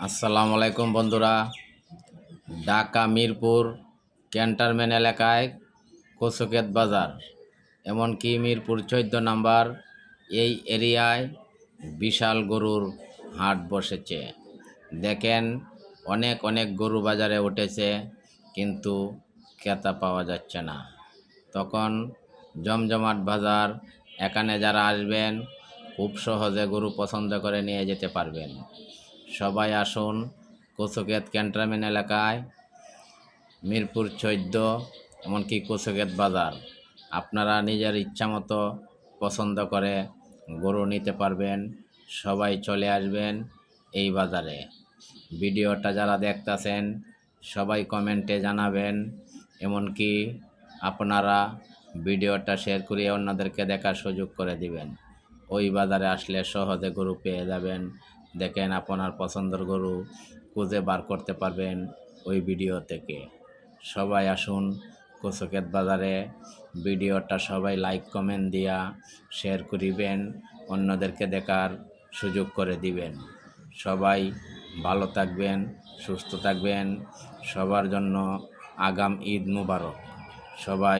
আসসালামু আলাইকুম বন্ধুরা। ঢাকা মিরপুর ক্যান্টনমেন্ট এলাকায় কচুক্ষেত বাজার, এমনকি মিরপুর 14 নাম্বার এই এরিয়ায় বিশাল গরুর হাট বসেছে। দেখেন, অনেক অনেক গরু বাজারে উঠেছে, কিন্তু ক্রেতা পাওয়া যাচ্ছে না। তখন জমজমাট বাজার, এখানে যারা আসবেন খুব সহজে গরু পছন্দ করে নিয়ে যেতে পারবেন। সবাই আসুন কচুক্ষেত ক্যান্টনমেন্ট এলাকায় মিরপুর 14, এমনকি কচুক্ষেত বাজার। আপনারা নিজের ইচ্ছা মতো পছন্দ করে গরু নিতে পারবেন। সবাই চলে আসবেন এই বাজারে। ভিডিওটা যারা দেখতেছেন সবাই কমেন্টে জানাবেন, এমনকি আপনারা ভিডিওটা শেয়ার করে অন্যদেরকে দেখার সুযোগ করে দিবেন। ওই বাজারে আসলে সহজে গরু পেয়ে যাবেন। দেখেন, আপনার পছন্দের গরু খুঁজে বার করতে পারবেন ওই ভিডিও থেকে। সবাই আসুন কচুক্ষেত বাজারে। ভিডিওটা সবাই লাইক কমেন্ট দিয়া শেয়ার করিবেন, অন্যদেরকে দেখার সুযোগ করে দিবেন। সবাই ভালো থাকবেন, সুস্থ থাকবেন। সবার জন্য আগাম ঈদ মুবারক। সবাই